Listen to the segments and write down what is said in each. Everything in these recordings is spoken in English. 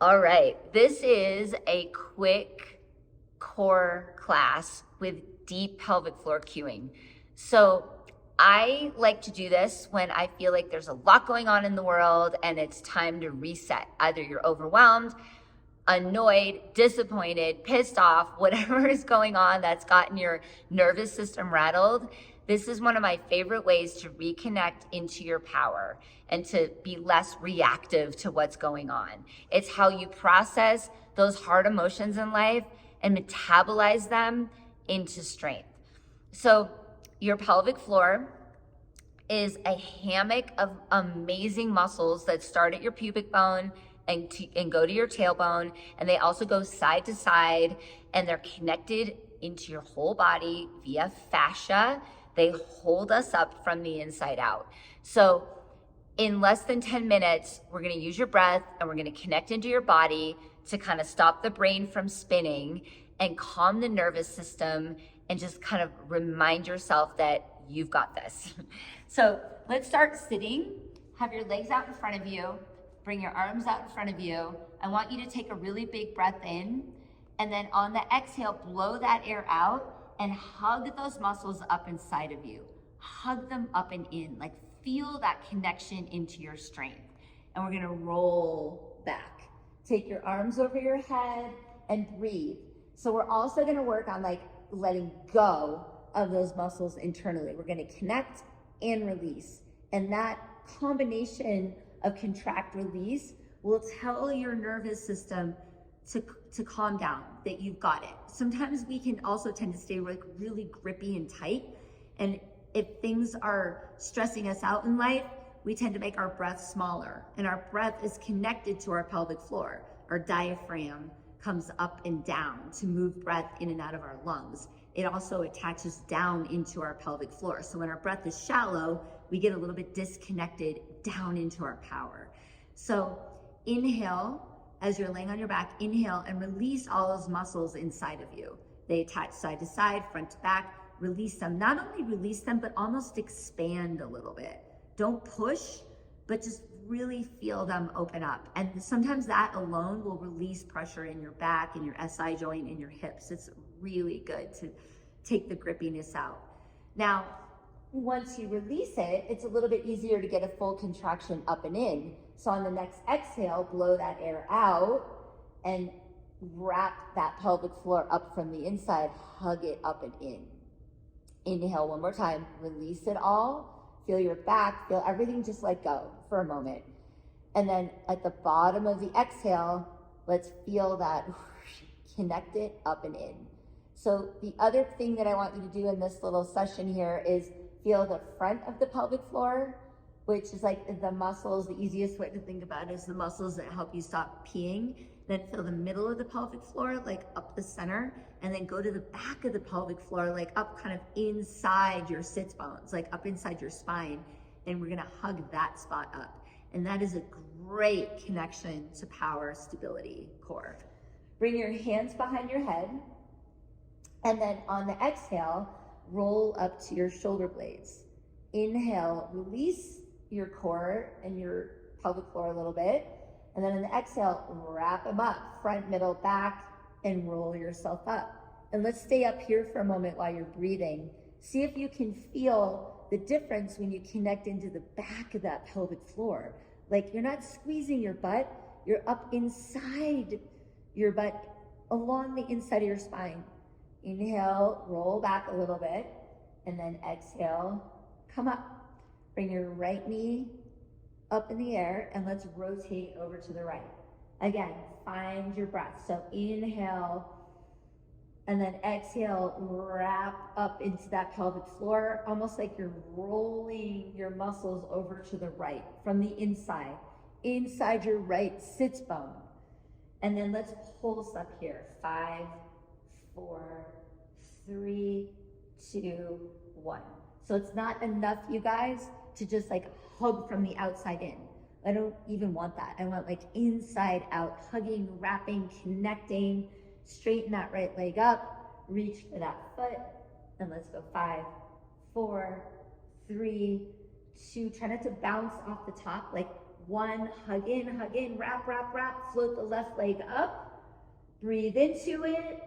All right, this is a quick core class with deep pelvic floor cueing. So I like to do this when I feel like there's a lot going on in the world and it's time to reset. Either you're overwhelmed, annoyed, disappointed, pissed off, whatever is going on that's gotten your nervous system rattled. This is one of my favorite ways to reconnect into your power and to be less reactive to what's going on. It's how you process those hard emotions in life and metabolize them into strength. So, your pelvic floor is a hammock of amazing muscles that start at your pubic bone and go to your tailbone, and they also go side to side, and they're connected into your whole body via fascia. They hold us up from the inside out. So in less than 10 minutes, we're going to use your breath and we're going to connect into your body to kind of stop the brain from spinning and calm the nervous system and just kind of remind yourself that you've got this. So let's start sitting. Have your legs out in front of you. Bring your arms out in front of you. I want you to take a really big breath in, and then on the exhale, blow that air out and hug those muscles up inside of you. Hug them up and in, like feel that connection into your strength. And we're gonna roll back. Take your arms over your head and breathe. So we're also gonna work on like letting go of those muscles internally. We're gonna connect and release. And that combination of contract release will tell your nervous system to calm down, that you've got it. Sometimes we can also tend to stay like really grippy and tight. And if things are stressing us out in life, we tend to make our breath smaller. And our breath is connected to our pelvic floor. Our diaphragm comes up and down to move breath in and out of our lungs. It also attaches down into our pelvic floor. So when our breath is shallow, we get a little bit disconnected down into our power. So inhale, as you're laying on your back, inhale and release all those muscles inside of you. They attach side to side, front to back, release them. Not only release them, but almost expand a little bit. Don't push, but just really feel them open up. And sometimes that alone will release pressure in your back, in your SI joint, in your hips. It's really good to take the grippiness out. Now, once you release it, it's a little bit easier to get a full contraction up and in. So on the next exhale, blow that air out and wrap that pelvic floor up from the inside, hug it up and in. Inhale one more time, release it all, feel your back, feel everything just let go for a moment. And then at the bottom of the exhale, let's feel that connect it up and in. So the other thing that I want you to do in this little session here is feel the front of the pelvic floor, which is like the muscles. The easiest way to think about it is the muscles that help you stop peeing. Then feel the middle of the pelvic floor, like up the center, and then go to the back of the pelvic floor, like up kind of inside your sits bones, like up inside your spine. And we're gonna hug that spot up. And that is a great connection to power, stability, core. Bring your hands behind your head. And then on the exhale, roll up to your shoulder blades. Inhale, release your core and your pelvic floor a little bit. And then on the exhale, wrap them up, front, middle, back, and roll yourself up. And let's stay up here for a moment while you're breathing. See if you can feel the difference when you connect into the back of that pelvic floor. Like you're not squeezing your butt, you're up inside your butt, along the inside of your spine. Inhale, roll back a little bit, and then exhale, come up. Bring your right knee up in the air, and let's rotate over to the right. Again, find your breath. So inhale, and then exhale, wrap up into that pelvic floor, almost like you're rolling your muscles over to the right from the inside your right sits bone. And then let's pulse up here. 5, 4, 3, 2, 1. So it's not enough, you guys, to just like hug from the outside in. I don't even want that. I want like inside out, hugging, wrapping, connecting. Straighten that right leg up, reach for that foot, and let's go 5, 4, 3, 2. Try not to bounce off the top, like 1, hug in, wrap, wrap, wrap, float the left leg up, breathe into it,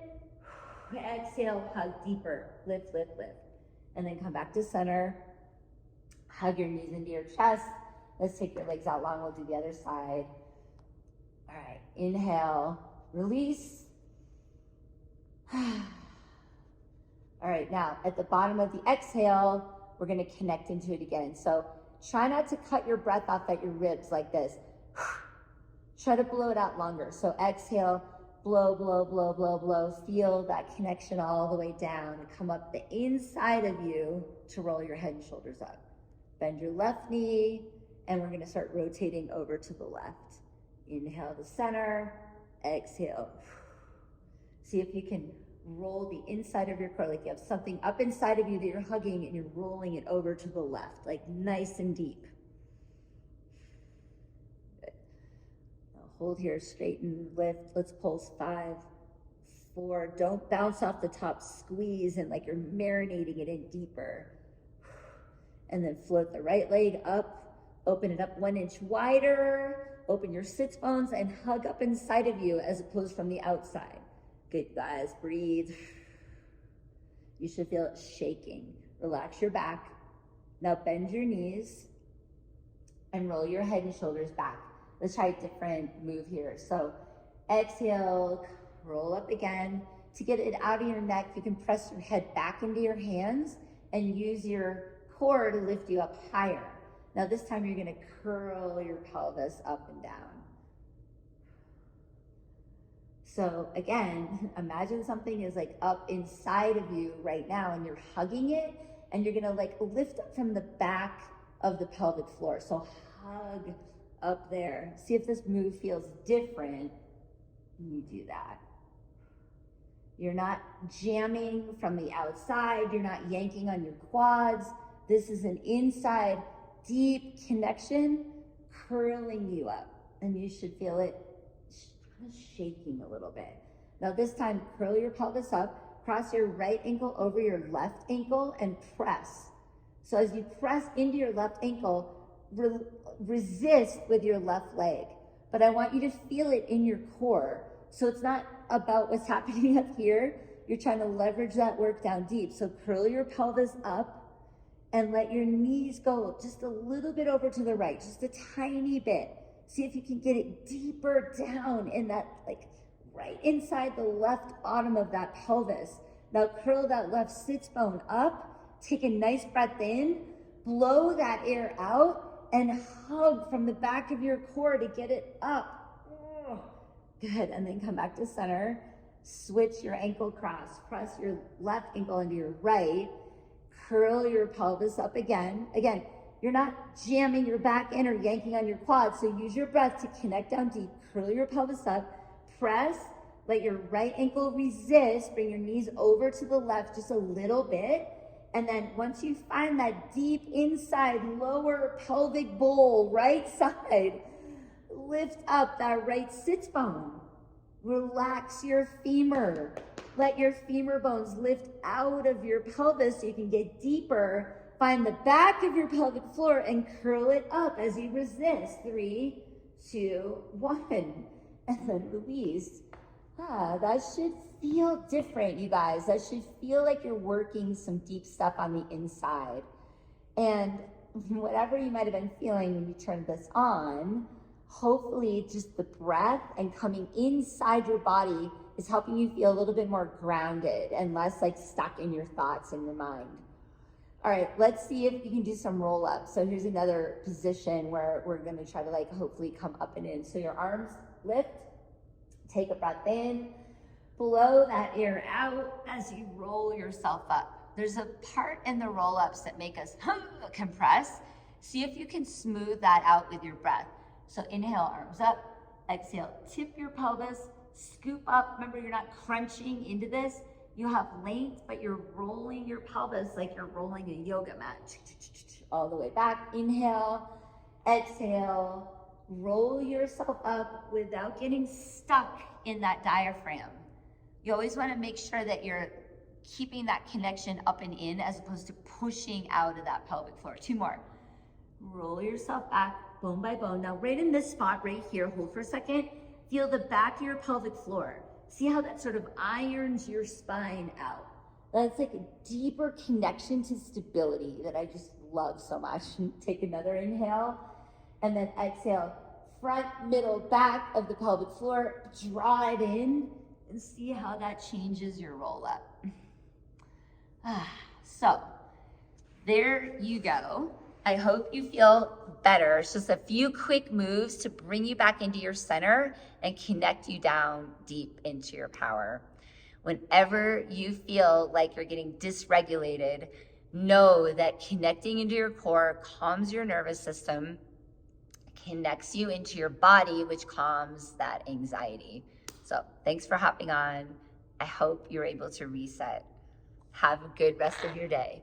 exhale, hug deeper, lift, lift, lift. And then come back to center, hug your knees into your chest. Let's take your legs out long, we'll do the other side. All right, inhale, release. All right, now at the bottom of the exhale, we're gonna connect into it again. So try not to cut your breath off at your ribs like this. Try to blow it out longer. So exhale, blow, blow, blow, blow, blow. Feel that connection all the way down and come up the inside of you to roll your head and shoulders up. Bend your left knee, and we're gonna start rotating over to the left. Inhale to center, exhale. See if you can roll the inside of your core, like you have something up inside of you that you're hugging and you're rolling it over to the left, like nice and deep. Good. Now hold here, straighten, lift. Let's pulse 5, 4. Don't bounce off the top, squeeze and like you're marinating it in deeper. And then float the right leg up, open it up 1 inch wider, open your sits bones and hug up inside of you as opposed from the outside. Good, guys, breathe. You should feel it shaking. Relax your back. Now bend your knees and roll your head and shoulders back. Let's try a different move here. So exhale, roll up again. To get it out of your neck, you can press your head back into your hands and use your core to lift you up higher. Now this time you're gonna curl your pelvis up and down. So again, imagine something is like up inside of you right now and you're hugging it and you're gonna like lift up from the back of the pelvic floor. So hug up there. See if this move feels different when you do that. You're not jamming from the outside. You're not yanking on your quads. This is an inside deep connection curling you up, and you should feel it kind of shaking a little bit. Now this time, curl your pelvis up, cross your right ankle over your left ankle and press. So as you press into your left ankle, resist with your left leg, but I want you to feel it in your core. So it's not about what's happening up here. You're trying to leverage that work down deep. So curl your pelvis up and let your knees go just a little bit over to the right, just a tiny bit. See if you can get it deeper down in that, like right inside the left bottom of that pelvis. Now curl that left sits bone up, take a nice breath in, blow that air out, and hug from the back of your core to get it up. Good, and then come back to center. Switch your ankle cross, press your left ankle into your right, curl your pelvis up again. Again, you're not jamming your back in or yanking on your quads, so use your breath to connect down deep. Curl your pelvis up, press, let your right ankle resist, bring your knees over to the left just a little bit, and then once you find that deep inside lower pelvic bowl, right side, lift up that right sits bone. Relax your femur. Let your femur bones lift out of your pelvis so you can get deeper. Find the back of your pelvic floor and curl it up as you resist. 3, 2, 1. And then release. That should feel different, you guys. That should feel like you're working some deep stuff on the inside. And whatever you might have been feeling when you turned this on, hopefully just the breath and coming inside your body is helping you feel a little bit more grounded and less like stuck in your thoughts and your mind. All right, let's see if you can do some roll ups. So here's another position where we're gonna try to like hopefully come up and in. So your arms lift, take a breath in, blow that air out as you roll yourself up. There's a part in the roll ups that make us compress. See if you can smooth that out with your breath. So inhale, arms up, exhale, tip your pelvis, scoop up. Remember, you're not crunching into this. You have length, but you're rolling your pelvis like you're rolling a yoga mat. All the way back. Inhale, exhale, roll yourself up without getting stuck in that diaphragm. You always want to make sure that you're keeping that connection up and in as opposed to pushing out of that pelvic floor. 2 more. Roll yourself back. bone by bone. Now, right in this spot right here, hold for a second. Feel the back of your pelvic floor. See how that sort of irons your spine out. That's like a deeper connection to stability that I just love so much. Take another inhale, and then exhale. Front, middle, back of the pelvic floor. Draw it in, and see how that changes your roll up. So, there you go. I hope you feel better. It's just a few quick moves to bring you back into your center and connect you down deep into your power. Whenever you feel like you're getting dysregulated, know that connecting into your core calms your nervous system, connects you into your body, which calms that anxiety. So thanks for hopping on. I hope you're able to reset. Have a good rest of your day.